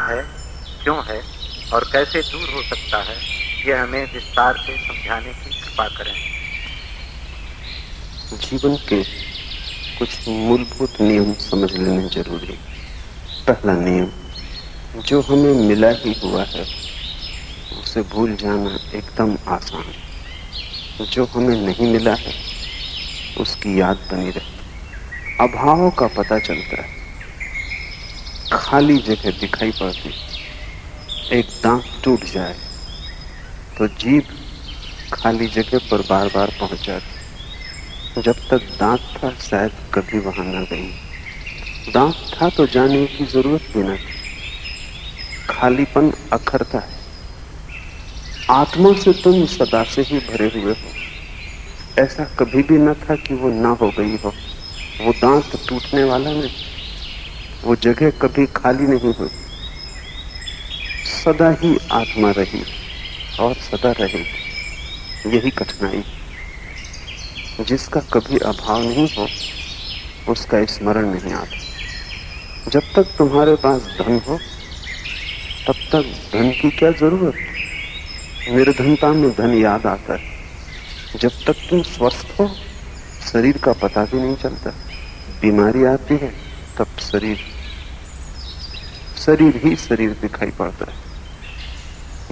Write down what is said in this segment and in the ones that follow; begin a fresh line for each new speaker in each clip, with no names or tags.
है, क्यों है और कैसे दूर हो सकता है, ये हमें विस्तार से समझाने की कृपा करें।
जीवन के कुछ मूलभूत नियम समझ लेने जरूरी। पहला नियम, जो हमें मिला ही हुआ है उसे भूल जाना एकदम आसान। जो हमें नहीं मिला है उसकी याद बनी रहती। अभाव का पता चलता है, खाली जगह दिखाई पड़ती। एक दांत टूट जाए तो जीभ खाली जगह पर बार बार पहुंच जाती। जब तक दांत था शायद कभी वहां न गई। दांत था तो जाने की जरूरत भी न थी। खालीपन अखरता है। आत्मा से तुम सदा से ही भरे हुए हो। ऐसा कभी भी न था कि वो ना हो गई हो। वो दांत टूटने वाला नहीं, वो जगह कभी खाली नहीं हुई। सदा ही आत्मा रही और सदा रहेगी। यही कठिनाई। जिसका कभी अभाव नहीं हो उसका स्मरण नहीं आता। जब तक तुम्हारे पास धन हो तब तक धन की क्या जरूरत। निर्धनता में धन याद आता है। जब तक तुम स्वस्थ हो शरीर का पता भी नहीं चलता। बीमारी आती है तब शरीर ही शरीर दिखाई पड़ता है।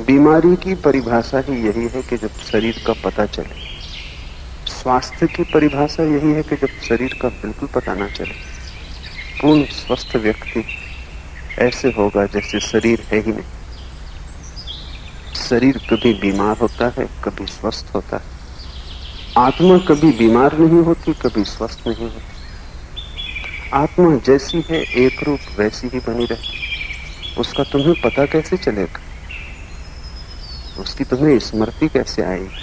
बीमारी की परिभाषा ही यही है कि जब शरीर का पता चले। स्वास्थ्य की परिभाषा यही है कि जब शरीर का बिल्कुल पता ना चले। पूर्ण स्वस्थ व्यक्ति ऐसे होगा जैसे शरीर है ही नहीं। शरीर कभी बीमार होता है, कभी स्वस्थ होता है। आत्मा कभी बीमार नहीं होती, कभी स्वस्थ नहीं होती। आत्मा जैसी है एक रूप वैसी ही बनी रहती। उसका तुम्हें पता कैसे चलेगा? उसकी तुम्हें स्मृति कैसे आएगी?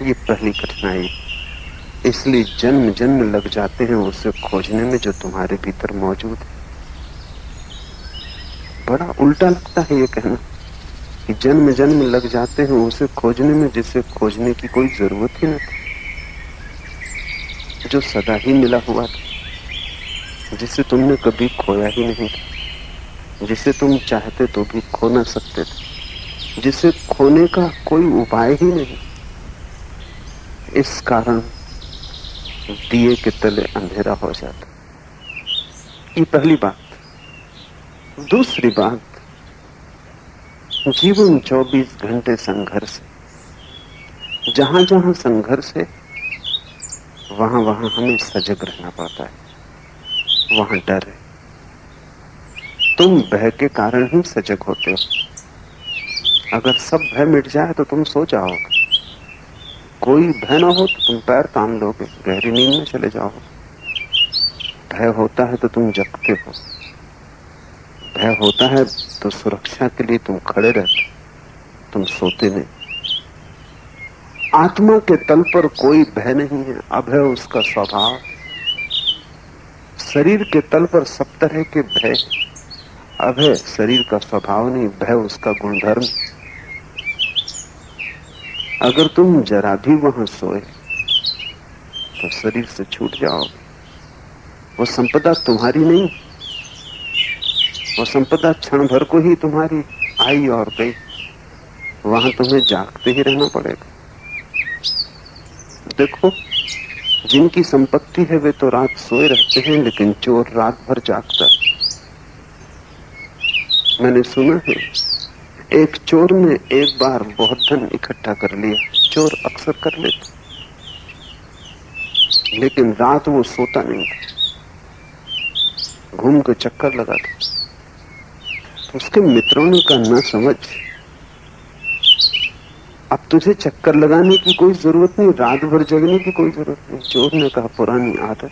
ये पहली कठिनाई। इसलिए जन्म जन्म लग जाते हैं उसे खोजने में जो तुम्हारे भीतर मौजूद है। बड़ा उल्टा लगता है ये कहना कि जन्म जन्म लग जाते हैं उसे खोजने में जिसे खोजने की कोई जरूरत ही न थी, जो सदा ही मिला हुआ था, जिसे तुमने कभी खोया ही नहीं था, जिसे तुम चाहते तो भी खो न सकते थे, जिसे खोने का कोई उपाय ही नहीं। इस कारण दिए के तले अंधेरा हो जाता। ये पहली बात। दूसरी बात, जीवन 24 घंटे संघर्ष है। जहां जहां संघर्ष है वहां वहां हमें सजग रहना पड़ता है। वहां डर है। तुम भय के कारण ही सजग होते हो। अगर सब भय मिट जाए तो तुम सो जाओगे। कोई भय ना हो तो तुम पैर तान लोगे, गहरी नींद में चले जाओगे। भय होता है तो तुम जगते हो। भय होता है तो सुरक्षा के लिए तुम खड़े रहते, तुम सोते नहीं। आत्मा के तल पर कोई भय नहीं है, अभय उसका स्वभाव। शरीर के तल पर सब तरह के भय। अभय शरीर का स्वभाव नहीं, भय उसका गुणधर्म। अगर तुम जरा भी वहां सोए तो शरीर से छूट जाओगे। वो संपदा तुम्हारी नहीं, वो संपदा क्षण भर को ही तुम्हारी आई और गई। वहां तुम्हें जागते ही रहना पड़ेगा। देखो, जिनकी संपत्ति है वे तो रात सोए रहते हैं, लेकिन चोर रात भर जागता है। मैंने सुना है एक चोर ने एक बार बहुत धन इकट्ठा कर लिया। चोर अक्सर कर लेते, लेकिन रात वो सोता नहीं था, घूम के चक्कर लगाता। तो उसके मित्रों ने कहा, ना समझ, अब तुझे चक्कर लगाने की कोई जरूरत नहीं, रात भर जगने की कोई जरूरत नहीं। चोर ने कहा, पुरानी आदत।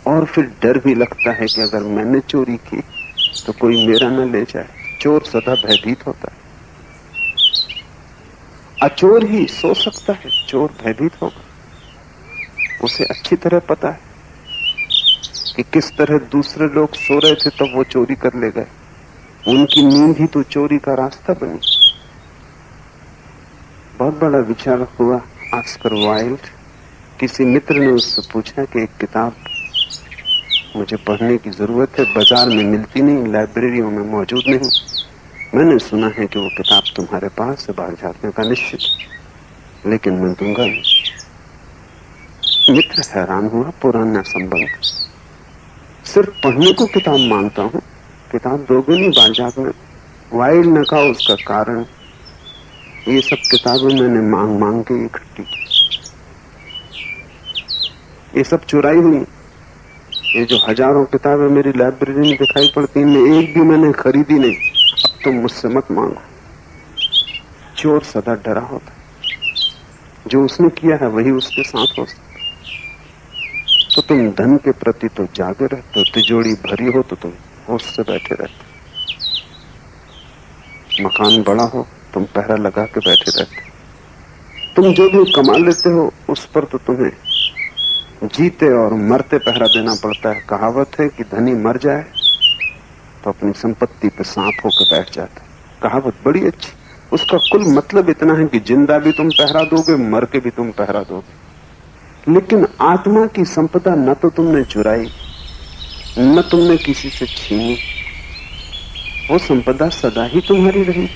और फिर डर भी लगता है कि अगर मैंने चोरी की तो कोई मेरा न ले जाए। चोर सदा भयभीत होता है। अचोर ही सो सकता है, चोर भयभीत होगा। उसे अच्छी तरह पता है कि किस तरह दूसरे लोग सो रहे थे तब वो चोरी कर ले गए। उनकी नींद ही तो चोरी का रास्ता बनी। बहुत बड़ा विचार हुआ। ऑस्कर वाइल्ड, किसी मित्र ने उससे पूछा कि एक किताब मुझे पढ़ने की जरूरत है, बाजार में मिलती नहीं, लाइब्रेरियों में मौजूद नहीं। मैंने सुना है कि वो किताब तुम्हारे पास है, बाहर झाड़ने का निश्चित, लेकिन मैं दूंगा नहीं। मित्र हैरान हुआ, पुराना संबंध, सिर्फ पढ़ने को किताब मांगता हूं, किताब दोगे नहीं बाजार में? वाइल्ड ने कहा उसका कारण ये सब किताबें मैंने मांग मांग के इकट्ठी की, ये सब चुराई हुई। ये जो हजारों किताबें मेरी लाइब्रेरी में दिखाई पड़ती हैं, एक भी मैंने खरीदी नहीं। अब तुम मुझसे मत मांगो। चोर सदा डरा होता, जो उसने किया है वही उसके साथ हो सकता। तो तुम धन के प्रति तो जागे रहते हो, तिजोरी भरी हो तो तुम होश से बैठे रहते, मकान बड़ा हो तुम पहरा लगा के बैठे रहते, तुम जो भी कमा लेते हो उस पर तो तुम्हें जीते और मरते पहरा देना पड़ता है। कहावत है कि धनी मर जाए तो अपनी संपत्ति पे सांप होकर बैठ जाता है। कहावत बड़ी अच्छी, उसका कुल मतलब इतना है कि जिंदा भी तुम पहरा दोगे, मर के भी तुम पहरा दोगे। लेकिन आत्मा की संपदा न तो तुमने चुराई, न तुमने किसी से छीनी, वो संपदा सदा ही तुम्हारी रही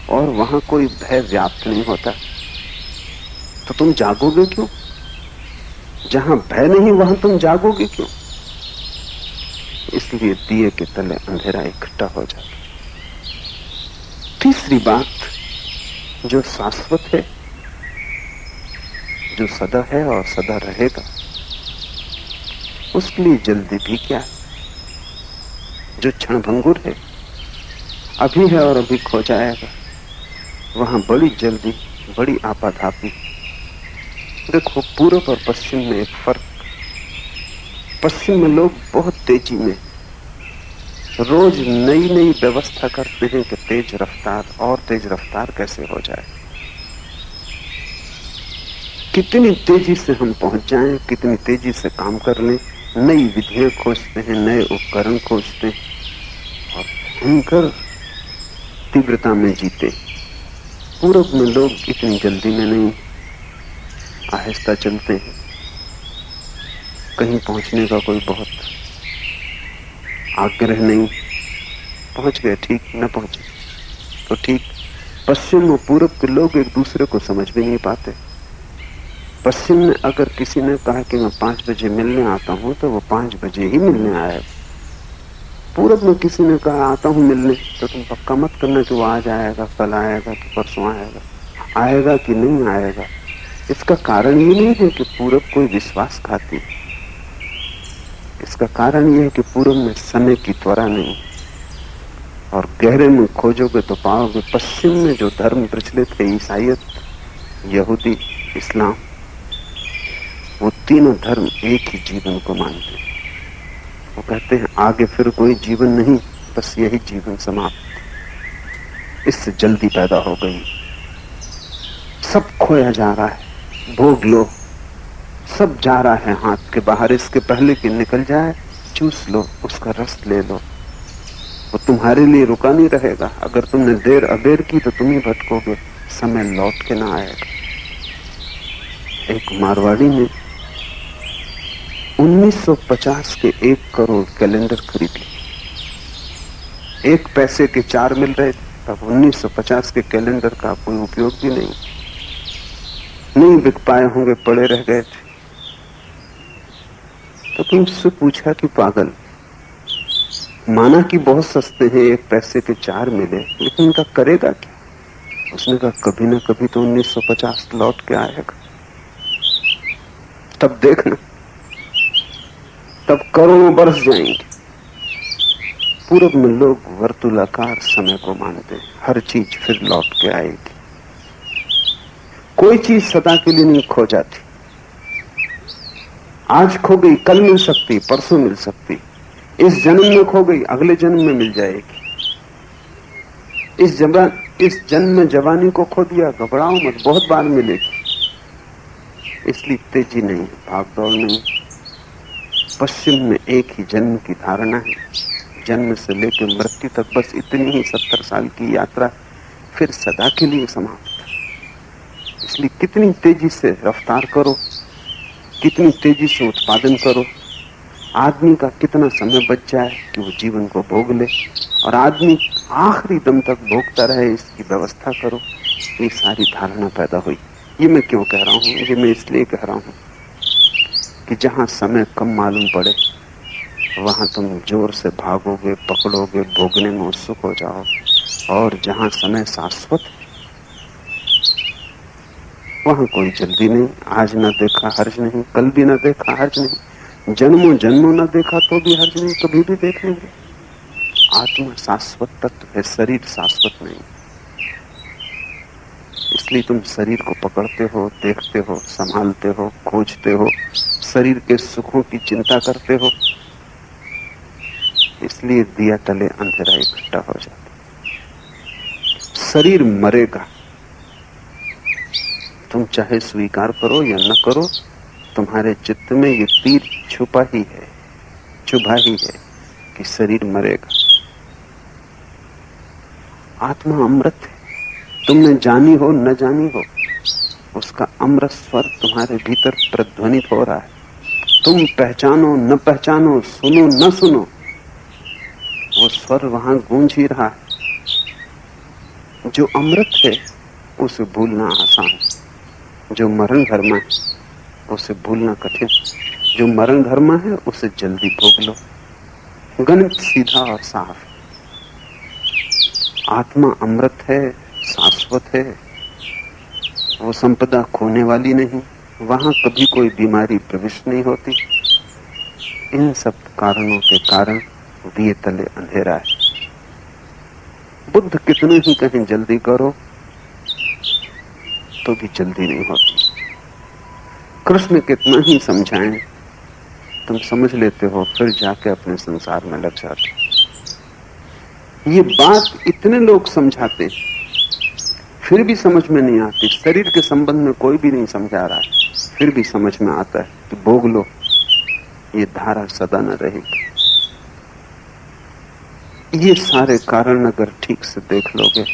और वहां कोई भय व्याप्त नहीं होता। तो तुम जागोगे क्यों? जहां भय नहीं वहां तुम जागोगे क्यों? इसलिए दिए के तले अंधेरा इकट्ठा हो जाता। तीसरी बात, जो शाश्वत है, जो सदा है और सदा रहेगा, उसके लिए जल्दी भी क्या है। जो क्षणभंगुर है, अभी है और अभी खो जाएगा, वहां बड़ी जल्दी, बड़ी आपाधापी। देखो, पूर्व और पश्चिम में एक फर्क। पश्चिम में लोग बहुत तेजी में रोज नई नई व्यवस्था करते हैं कि तेज रफ्तार और तेज रफ्तार कैसे हो जाए, कितनी तेजी से हम पहुंच जाएं, कितनी तेजी से काम कर लें। नई विधियां खोजते हैं, नए उपकरण खोजते हैं और भयंकर तीव्रता में जीते। पूरब में लोग इतनी जल्दी में नहीं, आहिस्ता चलते हैं। कहीं पहुंचने का कोई बहुत आग्रह नहीं, पहुंच गए ठीक, न पहुंचे तो ठीक। पश्चिम और पूरब के लोग एक दूसरे को समझ भी नहीं पाते। पश्चिम में अगर किसी ने कहा कि मैं 5 बजे मिलने आता हूं तो वो 5 बजे ही मिलने आएगा। पूरब में किसी ने कहा आता हूं मिलने, तो तुम पक्का मत करना कि वो आज आएगा, कल आएगा कि परसों आएगा, आएगा कि नहीं आएगा। इसका कारण ये नहीं है कि पूरब कोई विश्वासघाती है, इसका कारण ये है कि पूरब में समय की त्वरा नहीं। और गहरे में खोजोगे तो पाओगे पश्चिम में जो धर्म प्रचलित है, ईसाईयत, यहूदी, इस्लाम, वो तीनों धर्म एक ही जीवन को मानते हैं। वो कहते हैं आगे फिर कोई जीवन नहीं, बस यही जीवन समाप्त। इससे जल्दी पैदा हो गई, सब खोया जा रहा है, भोग लो, सब जा रहा है हाथ के बाहर। इसके पहले कि निकल जाए, चूस लो, उसका रस ले लो। वो तुम्हारे लिए रुका नहीं रहेगा। अगर तुमने देर अबेर की तो तुम ही भटकोगे, समय लौट के ना आएगा। एक मारवाड़ी ने 1950 के 1 करोड़ कैलेंडर खरीद लिए। 1 पैसे के 4 मिल रहे थे, तब 1950 के कैलेंडर का कोई उपयोग भी नहीं बिक पाए होंगे, पड़े रह गए थे। तो तुम उससे पूछा कि पागल, माना कि बहुत सस्ते हैं, 1 पैसे के 4 मिले, लेकिन इनका करेगा क्या? उसने कहा कभी ना कभी तो 1950 लौट के आएगा, तब देखना, तब करोड़ों बरस जाएंगे। पूरब में लोग वर्तुलाकार समय को मानते हैं, हर चीज फिर लौट के आएगी। कोई चीज सदा के लिए नहीं खो जाती। आज खो गई, कल मिल सकती, परसों मिल सकती। इस जन्म में खो गई, अगले जन्म में मिल जाएगी। इस जन्म में जवानी को खो दिया, घबराओ मत, बहुत बार मिलेगी। इसलिए तेजी नहीं, भागदौड़ नहीं। पश्चिम में एक ही जन्म की धारणा है, जन्म से लेकर मृत्यु तक बस इतनी ही 70 साल की यात्रा, फिर सदा के लिए समाप्त। इसलिए कितनी तेजी से रफ्तार करो, कितनी तेजी से उत्पादन करो, आदमी का कितना समय बच जाए कि वो जीवन को भोग ले, और आदमी आखिरी दम तक भोगता रहे, इसकी व्यवस्था करो। ये सारी धारणा पैदा हुई। ये मैं क्यों कह रहा हूं? ये मैं इसलिए कह रहा हूं कि जहां समय कम मालूम पड़े वहां तुम जोर से भागोगे, पकड़ोगे, भोगने में उत्सुक हो जाओ। और जहां समय शाश्वत है वहां कोई जल्दी नहीं। आज न देखा हर्ज नहीं, कल भी न देखा हर्ज नहीं, जन्मों जन्मों न देखा तो भी हर्ज नहीं, कभी भी देख लेंगे। आत्मा शाश्वत तत्व है, शरीर शाश्वत नहीं। इसलिए तुम शरीर को पकड़ते हो, देखते हो, संभालते हो, खोजते हो, शरीर के सुखों की चिंता करते हो। इसलिए दिया तले अंधेरा इकट्ठा हो जाता। शरीर मरेगा, तुम चाहे स्वीकार करो या न करो, तुम्हारे चित्त में ये तीर छुपा ही है, चुभा ही है कि शरीर मरेगा। आत्मा अमृत है, तुमने जानी हो न जानी हो, उसका अमृत स्वर तुम्हारे भीतर प्रतिध्वनित हो रहा है। तुम पहचानो न पहचानो, सुनो न सुनो, वो स्वर वहां गूंज ही रहा है। जो अमृत है उसे भूलना आसान है, जो मरण धर्मा है उसे भूलना कठिन। जो मरण धर्मा है उसे जल्दी भोग लो। गणित सीधा और साफ। आत्मा अमृत है, शाश्वत है, वो संपदा खोने वाली नहीं, वहां कभी कोई बीमारी प्रविष्ट नहीं होती। इन सब कारणों के कारण दिए तले अंधेरा है। बुद्ध कितने ही कहें जल्दी करो तो भी जल्दी नहीं होती। कृष्ण कितना ही समझाएं तुम समझ लेते हो, फिर जाके अपने संसार में लग जाते। ये बात इतने लोग समझाते फिर भी समझ में नहीं आती। शरीर के संबंध में कोई भी नहीं समझा रहा है, फिर भी समझ में आता है कि भोग लो, ये धारा सदा न रहेगी। ये सारे कारण अगर ठीक से देख लोगे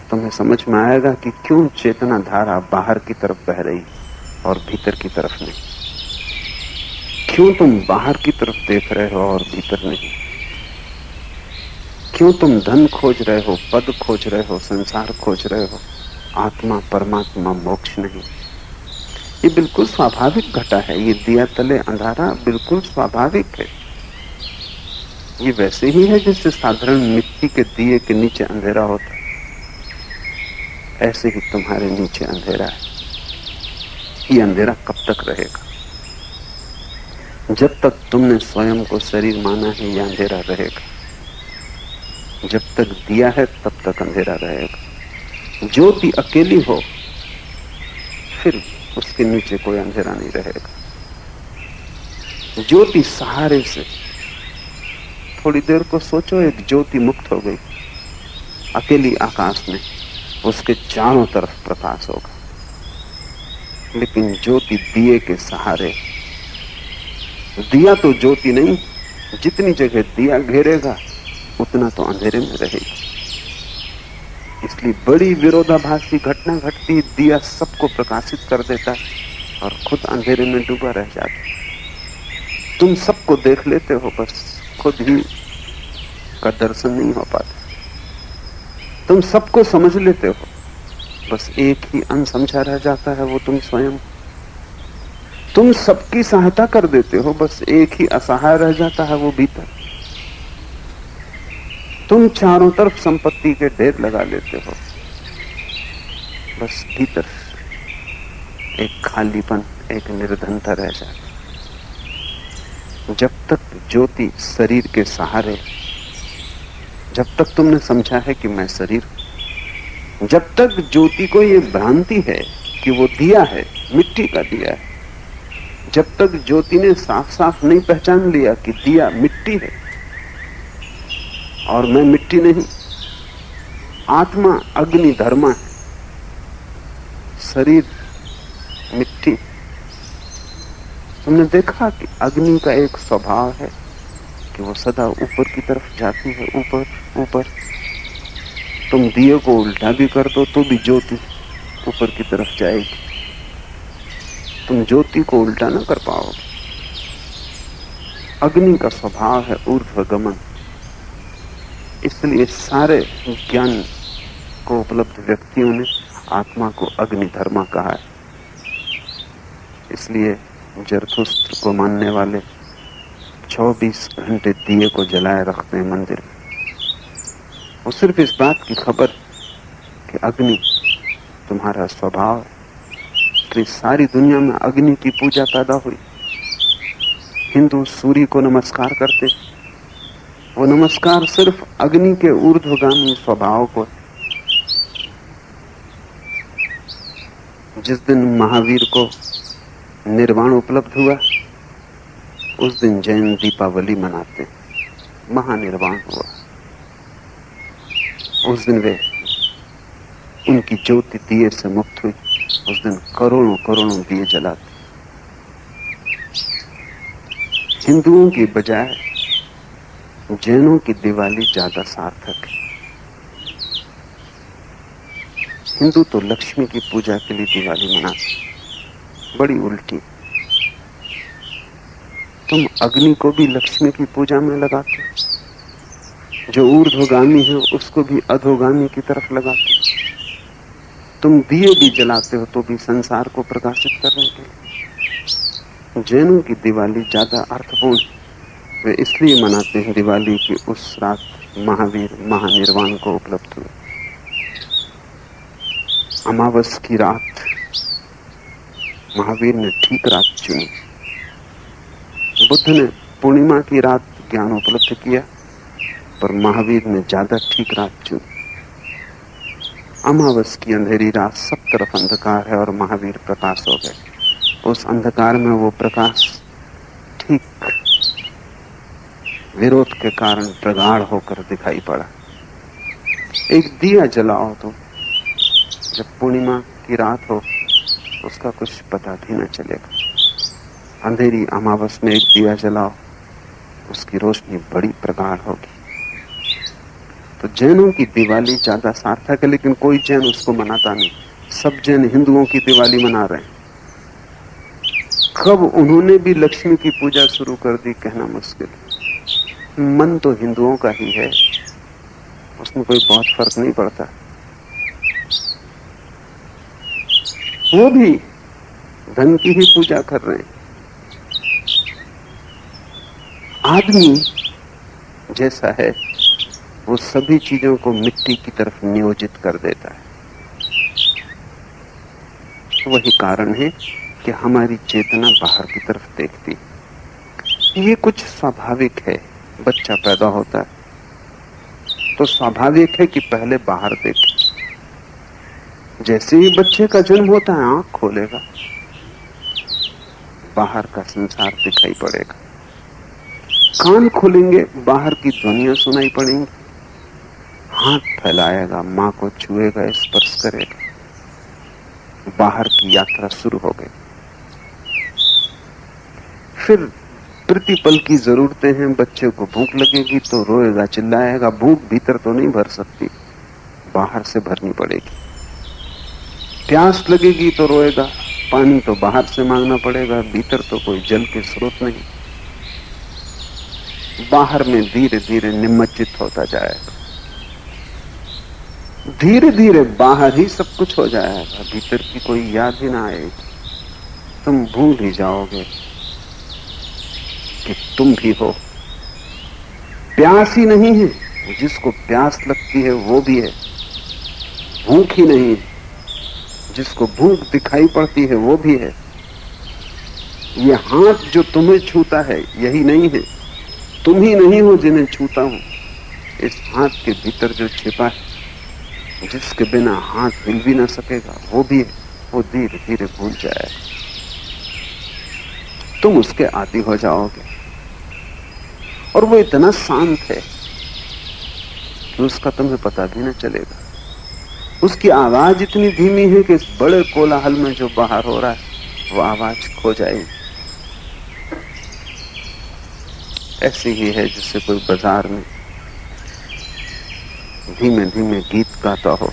तुम्हें समझ में आएगा कि क्यों चेतना धारा बाहर की तरफ बह रही और भीतर की तरफ नहीं। क्यों तुम बाहर की तरफ देख रहे हो और भीतर नहीं। क्यों तुम धन खोज रहे हो, पद खोज रहे हो, संसार खोज रहे हो, आत्मा, परमात्मा, मोक्ष नहीं। ये बिल्कुल स्वाभाविक घटा है। ये दिया तले अंधारा बिल्कुल स्वाभाविक है। ये वैसे ही है जैसे साधारण मिट्टी के दिए के नीचे अंधेरा होता है, ऐसे ही तुम्हारे नीचे अंधेरा है। ये अंधेरा कब तक रहेगा? जब तक तुमने स्वयं को शरीर माना है ये अंधेरा रहेगा। जब तक दिया है तब तक अंधेरा रहेगा। ज्योति अकेली हो फिर उसके नीचे कोई अंधेरा नहीं रहेगा। ज्योति सहारे से, थोड़ी देर को सोचो, एक ज्योति मुक्त हो गई अकेली आकाश में, उसके चारों तरफ प्रकाश होगा। लेकिन ज्योति दिए के सहारे, दिया तो ज्योति नहीं, जितनी जगह दिया घेरेगा उतना तो अंधेरे में रहेगी। इसलिए बड़ी विरोधाभासी घटना घटती, दिया सबको प्रकाशित कर देता है और खुद अंधेरे में डूबा रह जाता है। तुम सबको देख लेते हो, बस खुद ही का दर्शन नहीं हो पाता। तुम सबको समझ लेते हो, बस एक ही अनसमझा रह जाता है, वो तुम स्वयं। तुम सबकी सहायता कर देते हो, बस एक ही असहाय रह जाता है, वो भीतर। तुम चारों तरफ संपत्ति के ढेर लगा लेते हो, बस भीतर एक खालीपन, एक निर्धनता रह जाती। जब तक ज्योति शरीर के सहारे, जब तक तुमने समझा है कि मैं शरीर, जब तक ज्योति को ये भ्रांति है कि वो दिया है, मिट्टी का दिया है, जब तक ज्योति ने साफ साफ नहीं पहचान लिया कि दिया मिट्टी है और मैं मिट्टी नहीं, आत्मा अग्नि धर्मा है, शरीर मिट्टी। तुमने देखा कि अग्नि का एक स्वभाव है कि वो सदा ऊपर की तरफ जाती है, ऊपर ऊपर। तुम दिए को उल्टा भी कर दो तो भी ज्योति ऊपर की तरफ जाएगी। तुम ज्योति को उल्टा ना कर पाओगे। अग्नि का स्वभाव है ऊर्ध्वगमन, इसलिए सारे ज्ञान को उपलब्ध व्यक्तियों ने आत्मा को अग्निधर्मा कहा है। इसलिए जरथुस्त्र को मानने वाले 24 घंटे दिए को जलाए रखते हैं मंदिर में। वो सिर्फ इस बात की खबर कि अग्नि तुम्हारा स्वभाव है। तो सारी दुनिया में अग्नि की पूजा पैदा हुई। हिंदू सूर्य को नमस्कार करते, वो नमस्कार सिर्फ अग्नि के ऊर्ध्वगामी स्वभाव को। जिस दिन महावीर को निर्वाण उपलब्ध हुआ, उस दिन जैन दीपावली मनाते, महानिर्वाण हुआ। उस दिन वे उनकी ज्योति दिए से मुक्त हुई। उस दिन करोड़ों करोड़ों दिए जलाते। हिंदुओं की बजाय जैनों की दिवाली ज्यादा सार्थक है। हिंदू तो लक्ष्मी की पूजा के लिए दिवाली मनाते, बड़ी उल्टी। तुम अग्नि को भी लक्ष्मी की पूजा में लगाते, जो ऊर्ध्वगामी है उसको भी अधोगामी की तरफ लगाते। तुम दिए भी जलाते हो तो भी संसार को प्रकाशित करने के लिए। जैनों की दिवाली ज्यादा अर्थपूर्ण, वे इसलिए मनाते हैं दिवाली की उस रात महावीर महानिर्वाण को उपलब्ध हुए। अमावस की रात महावीर ने ठीक रात चुनी। बुद्ध ने पूर्णिमा की रात ज्ञान उपलब्ध किया, पर महावीर ने ज्यादा ठीक रात चुनी। अमावस की अंधेरी रात सब तरफ अंधकार है और महावीर प्रकाश हो गए। उस अंधकार में वो प्रकाश ठीक विरोध के कारण प्रगाढ़ होकर दिखाई पड़ा। एक दिया जलाओ तो जब पूर्णिमा की रात हो उसका कुछ पता भी न चलेगा। अंधेरी अमावस में एक दिया जलाओ, उसकी रोशनी बड़ी प्रगाढ़ होगी। तो जैनों की दिवाली ज्यादा सार्थक है, लेकिन कोई जैन उसको मनाता नहीं। सब जैन हिंदुओं की दिवाली मना रहे हैं। कब उन्होंने भी लक्ष्मी की पूजा शुरू कर दी कहना मुश्किल। मन तो हिंदुओं का ही है, उसमें कोई बहुत फर्क नहीं पड़ता। वो भी धन की ही पूजा कर रहे हैं। आदमी जैसा है वो सभी चीजों को मिट्टी की तरफ नियोजित कर देता है। वही कारण है कि हमारी चेतना बाहर की तरफ देखती। ये कुछ स्वाभाविक है। बच्चा पैदा होता है तो स्वाभाविक है कि पहले बाहर देखे। जैसे ही बच्चे का जन्म होता है, आंख खोलेगा, बाहर का संसार दिखाई पड़ेगा। कान खुलेंगे, बाहर की ध्वनियां सुनाई पड़ेंगी। हाथ फैलाएगा, मां को छुएगा, स्पर्श करेगा। बाहर की यात्रा शुरू हो गई। फिर प्रतिपल की जरूरतें हैं। बच्चे को भूख लगेगी तो रोएगा, चिल्लाएगा। भूख भीतर तो नहीं भर सकती, बाहर से भरनी पड़ेगी। प्यास लगेगी तो रोएगा, पानी तो बाहर से मांगना पड़ेगा, भीतर तो कोई जल के स्रोत नहीं। बाहर में धीरे धीरे निमज्जित होता जाएगा। धीरे धीरे बाहर ही सब कुछ हो जाएगा, भीतर की कोई याद ही ना आएगी। तुम भूल ही जाओगे कि तुम भी हो। प्यास ही नहीं है, जिसको प्यास लगती है वो भी है। भूख ही नहीं, जिसको भूख दिखाई पड़ती है वो भी है। ये हाथ जो तुम्हें छूता है यही नहीं है, तुम ही नहीं हो जिन्हें छूता हूं। इस हाथ के भीतर जो छिपा है, जिसके बिना हाथ हिल भी ना सकेगा, वो भी है। वो धीरे धीरे भूल जाएगा। तुम उसके आदी हो जाओगे और वो इतना शांत है कि उसका तुम्हें पता भी ना चलेगा। उसकी आवाज इतनी धीमी है कि इस बड़े कोलाहल में जो बाहर हो रहा है वो आवाज खो जाएगी। ऐसी ही है जैसे कोई बाजार में धीमे धीमे गीत गाता हो।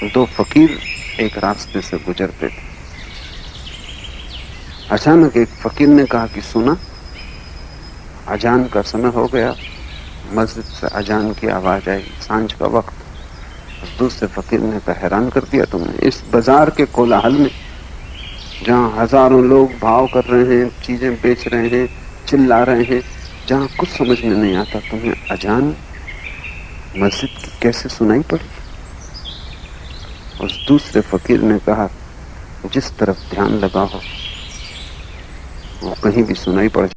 दो फकीर एक रास्ते से गुजरते थे। अचानक एक फकीर ने कहा कि सुना, अजान का समय हो गया, मस्जिद से अजान की आवाज आई, सांझ का वक्त। दूसरे फकीर ने कहा, हैरान कर दिया तुमने, इस बाजार के कोलाहल में जहां हजारों लोग भाव कर रहे हैं, चीजें बेच रहे हैं, चिल्ला रहे हैं, जहां कुछ समझ में नहीं आता, तुम्हें अजान मस्जिद की कैसे सुनाई पड़ी? उस दूसरे फकीर ने कहा, जिस तरफ ध्यान लगा हो वो कहीं भी सुनाई पड़